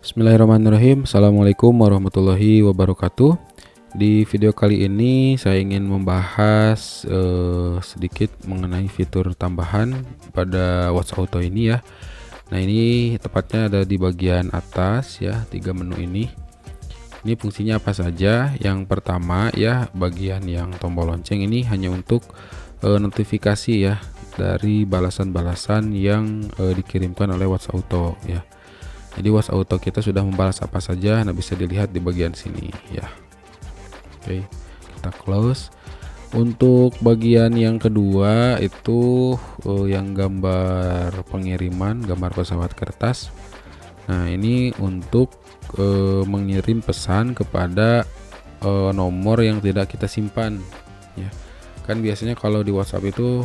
Bismillahirrahmanirrahim. Assalamualaikum warahmatullahi wabarakatuh. Di video kali ini saya ingin membahas sedikit mengenai fitur tambahan pada WhatsApp Auto ini ya. Nah, ini tepatnya ada di bagian atas ya, 3 menu ini. Ini fungsinya apa saja? Yang pertama ya, bagian yang tombol lonceng ini hanya untuk notifikasi ya dari balasan-balasan yang dikirimkan oleh WhatsApp Auto ya. Jadi WhatsApp Auto kita sudah membalas apa saja, nah bisa dilihat di bagian sini ya. Oke, kita close. Untuk bagian yang kedua itu yang gambar pengiriman, gambar pesawat kertas. Nah, ini untuk mengirim pesan kepada nomor yang tidak kita simpan ya. Kan biasanya kalau di WhatsApp itu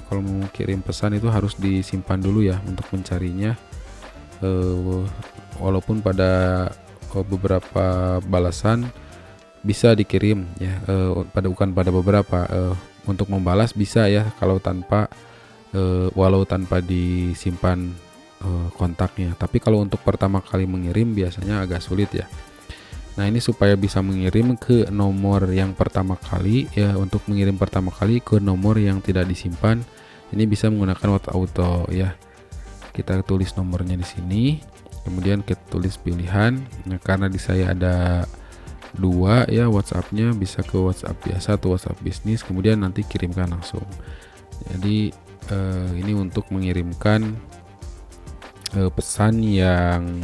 kalau mau kirim pesan itu harus disimpan dulu ya untuk mencarinya. Walaupun pada beberapa balasan bisa dikirim ya, bukan pada beberapa, untuk membalas bisa ya kalau tanpa walau tanpa disimpan kontaknya. Tapi kalau untuk pertama kali mengirim biasanya agak sulit ya. Nah, ini supaya bisa mengirim ke nomor yang pertama kali ya, untuk mengirim pertama kali ke nomor yang tidak disimpan, ini bisa menggunakan WhatsApp Auto ya. Kita tulis nomornya di sini, kemudian kita tulis pilihan. Nah, karena di saya ada 2 ya WhatsAppnya, bisa ke WhatsApp biasa atau WhatsApp bisnis, kemudian nanti kirimkan langsung. Jadi ini untuk mengirimkan pesan yang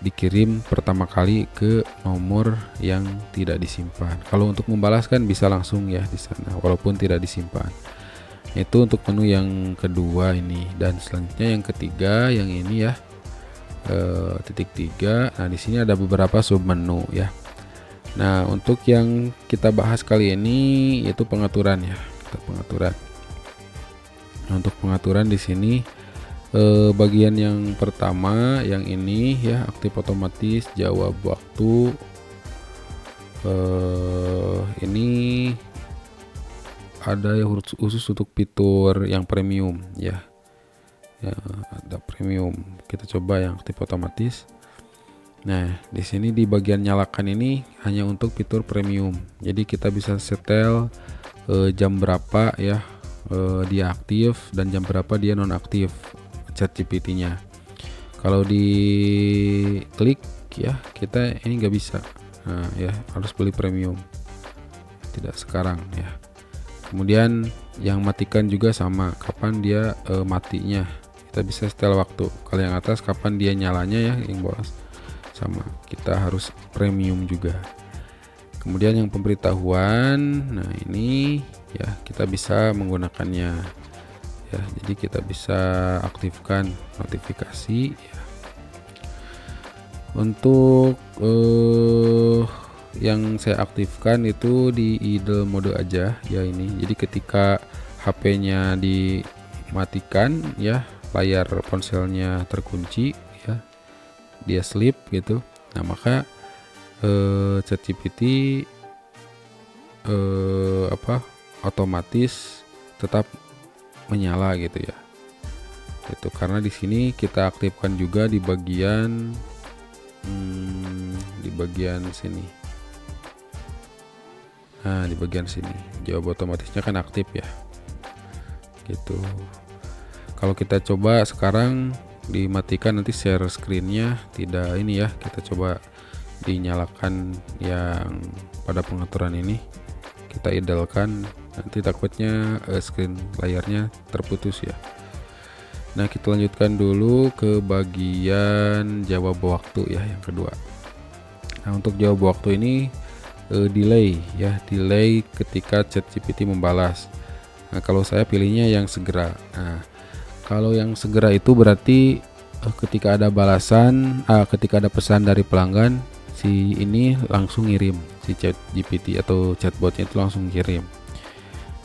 dikirim pertama kali ke nomor yang tidak disimpan. Kalau untuk membalaskan bisa langsung ya di sana walaupun tidak disimpan. Itu untuk menu yang kedua ini, dan selanjutnya yang ketiga yang ini ya, titik 3. Nah, di sini ada beberapa sub menu ya. Nah, untuk yang kita bahas kali ini yaitu pengaturan ya, pengaturan. Nah, untuk pengaturan di sini bagian yang pertama yang ini ya, aktif otomatis, jawab waktu. Ini ada yang khusus untuk fitur yang premium ya. Ya, ada premium. Kita coba yang aktif otomatis. Nah, di sini di bagian nyalakan ini hanya untuk fitur premium. Jadi kita bisa setel jam berapa ya dia aktif dan jam berapa dia nonaktif ChatGPT-nya. Kalau di klik ya, kita ini nggak bisa. Nah, ya harus beli premium. Tidak sekarang ya. Kemudian yang matikan juga sama, kapan dia matinya. Kita bisa setel waktu. Kalau yang atas kapan dia nyalanya ya, yang bawah sama. Kita harus premium juga. Kemudian yang pemberitahuan, nah ini ya kita bisa menggunakannya. Ya, jadi kita bisa aktifkan notifikasi ya. Untuk yang saya aktifkan itu di idle mode aja ya ini. Jadi ketika HP-nya dimatikan ya, layar ponselnya terkunci ya, dia sleep gitu. Nah, maka ChatGPT otomatis tetap menyala gitu ya. Itu karena di sini kita aktifkan juga di bagian sini. Nah, di bagian sini jawab otomatisnya kan aktif ya. Gitu. Kalau kita coba sekarang dimatikan, nanti share screen-nya tidak ini ya. Kita coba dinyalakan yang pada pengaturan ini. Kita idlekan, nanti takutnya screen layarnya terputus ya. Nah, kita lanjutkan dulu ke bagian jawab waktu ya, yang kedua. Nah, untuk jawab waktu ini delay ya, delay ketika ChatGPT membalas. Nah, kalau saya pilihnya yang segera. Nah, kalau yang segera itu berarti ketika ada balasan, ketika ada pesan dari pelanggan, si ini langsung ngirim, si ChatGPT atau chatbotnya itu langsung kirim.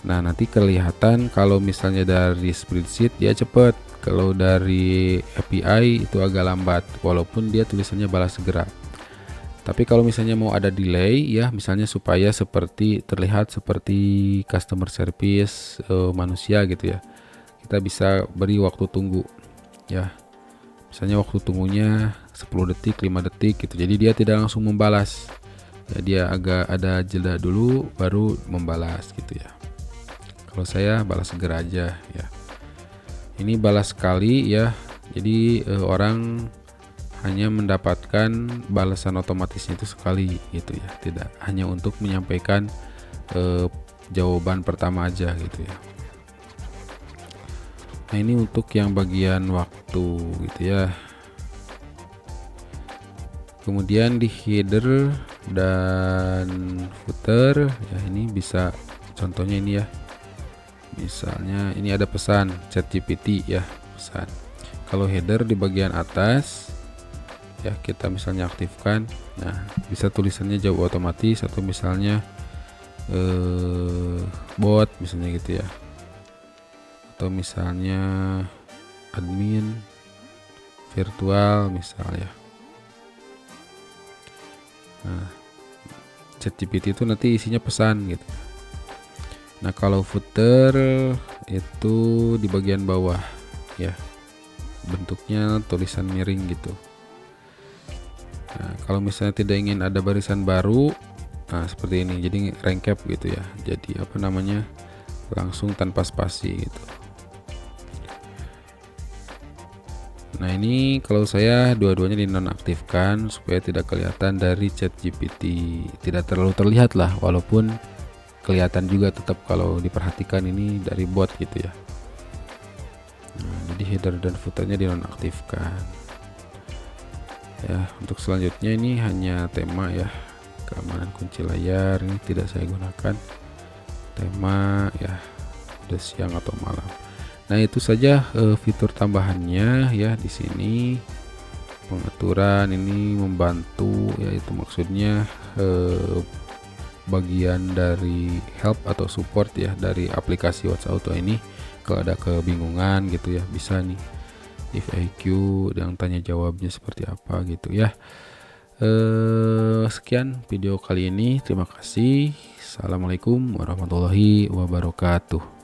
Nah, nanti kelihatan kalau misalnya dari spreadsheet dia cepat, kalau dari API itu agak lambat, walaupun dia tulisannya balas segera. Tapi kalau misalnya mau ada delay ya, misalnya supaya terlihat seperti customer service manusia gitu ya, kita bisa beri waktu tunggu ya. Misalnya waktu tunggunya 10 detik, 5 detik gitu. Jadi dia tidak langsung membalas. Ya, dia agak ada jeda dulu baru membalas gitu ya. Kalau saya balas segera aja ya. Ini balas sekali ya. Jadi orang hanya mendapatkan balasan otomatisnya itu sekali gitu ya. Tidak hanya untuk menyampaikan jawaban pertama aja gitu ya. Nah, ini untuk yang bagian waktu gitu ya. Kemudian di header dan footer ya, ini bisa contohnya ini ya. Misalnya ini ada pesan ChatGPT ya, pesan. Kalau header di bagian atas ya, kita misalnya aktifkan. Nah, bisa tulisannya jawab otomatis atau misalnya bot misalnya gitu ya. Atau misalnya admin virtual misalnya. Nah, ChatGPT itu nanti isinya pesan gitu. Nah, kalau footer itu di bagian bawah ya, bentuknya tulisan miring gitu. Nah, kalau misalnya tidak ingin ada barisan baru, nah seperti ini, jadi rank cap gitu ya. Jadi apa namanya, langsung tanpa spasi gitu. Nah, ini kalau saya dua-duanya dinonaktifkan supaya tidak kelihatan dari ChatGPT, tidak terlalu terlihat lah, walaupun kelihatan juga tetap kalau diperhatikan ini dari bot gitu ya. Nah, jadi header dan footernya dinonaktifkan ya. Untuk selanjutnya ini hanya tema ya, keamanan kunci layar, ini tidak saya gunakan tema ya, udah siang atau malam. Nah, itu saja fitur tambahannya ya. Di sini pengaturan ini membantu ya, itu maksudnya bagian dari help atau support ya dari aplikasi WhatsApp Auto ini. Kalau ada kebingungan gitu ya, bisa nih FAQ yang tanya jawabnya seperti apa gitu ya. Sekian video kali ini, terima kasih. Assalamualaikum warahmatullahi wabarakatuh.